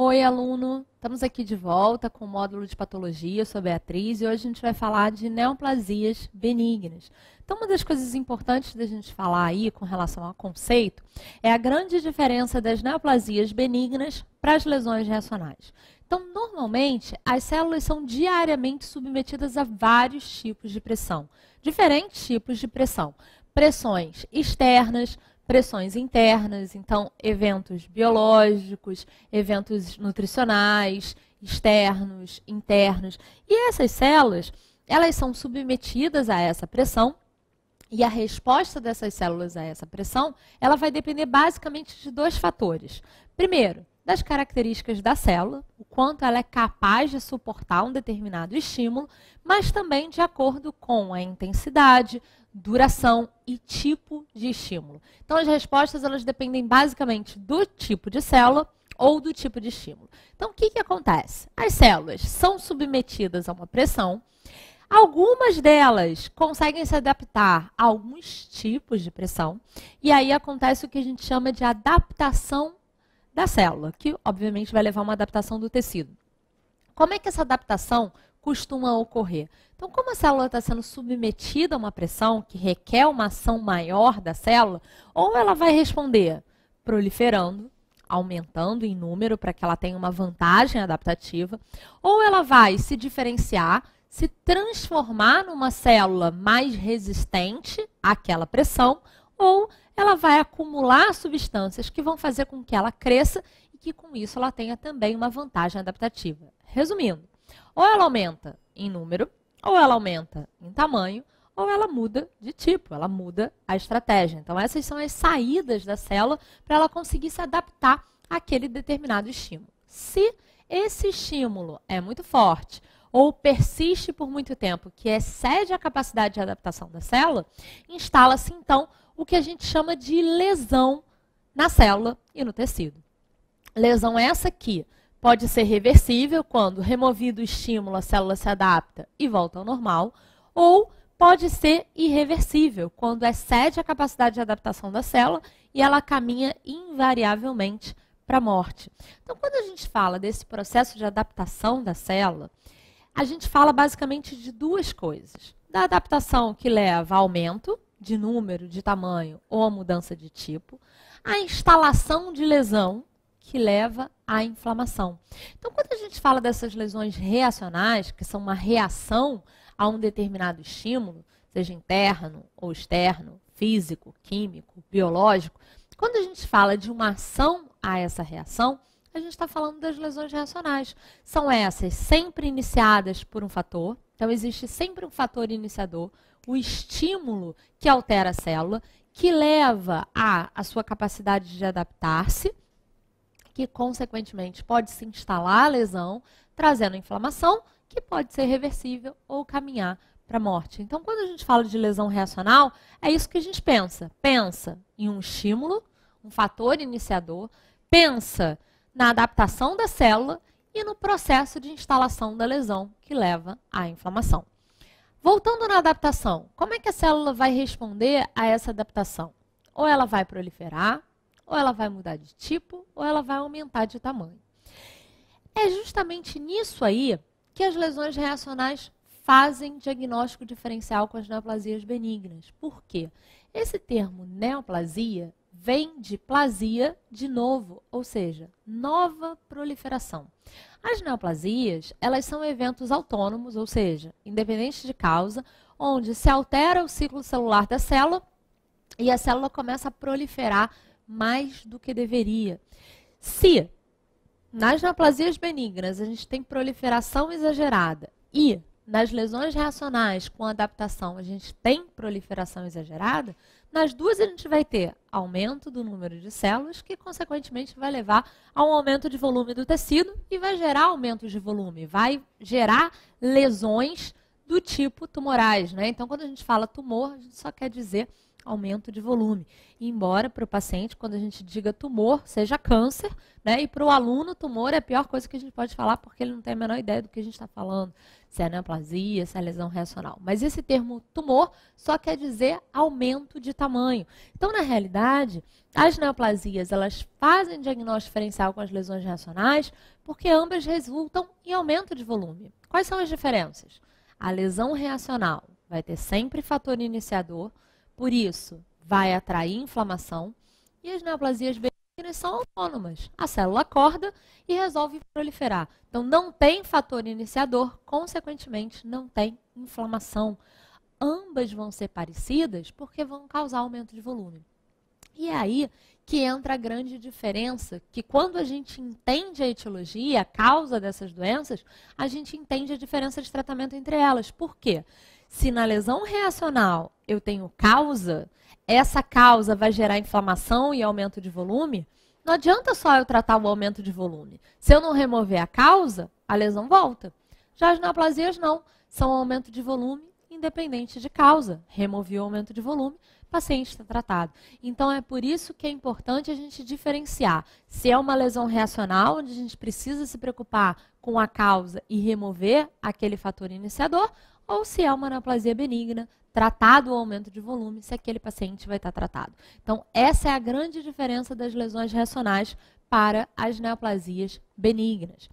Oi, aluno! Estamos aqui de volta com o módulo de patologia. Eu sou a Beatriz e hoje a gente vai falar de neoplasias benignas. Então, uma das coisas importantes da gente falar aí com relação ao conceito é a grande diferença das neoplasias benignas para as lesões reacionais. Então, normalmente, as células são diariamente submetidas a vários tipos de pressão, diferentes tipos de pressão. Pressões externas, pressões internas, então eventos biológicos, eventos nutricionais, externos, internos. E essas células, elas são submetidas a essa pressão e a resposta dessas células a essa pressão, ela vai depender basicamente de dois fatores. Primeiro, das características da célula, o quanto ela é capaz de suportar um determinado estímulo, mas também de acordo com a intensidade, duração e tipo de estímulo. Então, as respostas elas dependem basicamente do tipo de célula ou do tipo de estímulo. Então, o que acontece? As células são submetidas a uma pressão. Algumas delas conseguem se adaptar a alguns tipos de pressão. E aí acontece o que a gente chama de adaptação da célula, que obviamente vai levar a uma adaptação do tecido. Como é que essa adaptação costuma ocorrer? Então, como a célula está sendo submetida a uma pressão que requer uma ação maior da célula, ou ela vai responder proliferando, aumentando em número para que ela tenha uma vantagem adaptativa, ou ela vai se diferenciar, se transformar numa célula mais resistente àquela pressão, ou ela vai acumular substâncias que vão fazer com que ela cresça e que com isso ela tenha também uma vantagem adaptativa. Resumindo, ou ela aumenta em número, ou ela aumenta em tamanho, ou ela muda de tipo, ela muda a estratégia. Então, essas são as saídas da célula para ela conseguir se adaptar àquele determinado estímulo. Se esse estímulo é muito forte ou persiste por muito tempo, que excede a capacidade de adaptação da célula, instala-se, então, o que a gente chama de lesão na célula e no tecido. Lesão essa que pode ser reversível, quando removido o estímulo, a célula se adapta e volta ao normal, ou pode ser irreversível, quando excede a capacidade de adaptação da célula e ela caminha invariavelmente para a morte. Então, quando a gente fala desse processo de adaptação da célula, a gente fala basicamente de duas coisas. Da adaptação que leva a aumento de número, de tamanho ou a mudança de tipo, a instalação de lesão que leva à inflamação. Então, quando a gente fala dessas lesões reacionais, que são uma reação a um determinado estímulo, seja interno ou externo, físico, químico, biológico, quando a gente fala de uma ação a essa reação, a gente está falando das lesões reacionais. São essas sempre iniciadas por um fator, então existe sempre um fator iniciador, o estímulo que altera a célula, que leva a sua capacidade de adaptar-se, que, consequentemente, pode se instalar a lesão, trazendo inflamação, que pode ser reversível ou caminhar para a morte. Então, quando a gente fala de lesão reacional, é isso que a gente pensa. Pensa em um estímulo, um fator iniciador, pensa na adaptação da célula e no processo de instalação da lesão, que leva à inflamação. Voltando na adaptação, como é que a célula vai responder a essa adaptação? Ou ela vai proliferar, ou ela vai mudar de tipo, ou ela vai aumentar de tamanho. É justamente nisso aí que as lesões reacionais fazem diagnóstico diferencial com as neoplasias benignas. Por quê? Esse termo neoplasia vem de plasia de novo, ou seja, nova proliferação. As neoplasias, elas são eventos autônomos, ou seja, independentes de causa, onde se altera o ciclo celular da célula e a célula começa a proliferar mais do que deveria. Se nas neoplasias benignas a gente tem proliferação exagerada e nas lesões reacionais com adaptação a gente tem proliferação exagerada, nas duas a gente vai ter aumento do número de células, que consequentemente vai levar a um aumento de volume do tecido e vai gerar aumento de volume, vai gerar lesões do tipo tumorais, né? Então, quando a gente fala tumor, a gente só quer dizer aumento de volume. E embora para o paciente, quando a gente diga tumor, seja câncer, né? E para o aluno, tumor é a pior coisa que a gente pode falar, porque ele não tem a menor ideia do que a gente está falando. se é neoplasia, se é lesão reacional. Mas esse termo tumor só quer dizer aumento de tamanho. Então, na realidade, as neoplasias, elas fazem diagnóstico diferencial com as lesões reacionais porque ambas resultam em aumento de volume. Quais são as diferenças? A lesão reacional vai ter sempre fator iniciador, por isso vai atrair inflamação, e as neoplasias benignas são autônomas. A célula acorda e resolve proliferar. Então, não tem fator iniciador, consequentemente, não tem inflamação. Ambas vão ser parecidas porque vão causar aumento de volume. E é aí que entra a grande diferença, que quando a gente entende a etiologia, a causa dessas doenças, a gente entende a diferença de tratamento entre elas. Por quê? Se na lesão reacional eu tenho causa, essa causa vai gerar inflamação e aumento de volume, não adianta só eu tratar o aumento de volume. Se eu não remover a causa, a lesão volta. Já as neoplasias não, são aumento de volume independente de causa. Removi o aumento de volume, o paciente está tratado. Então, é por isso que é importante a gente diferenciar se é uma lesão reacional, onde a gente precisa se preocupar com a causa e remover aquele fator iniciador, ou se é uma neoplasia benigna, tratado o aumento de volume, se aquele paciente vai estar tratado. Então, essa é a grande diferença das lesões reacionais para as neoplasias benignas.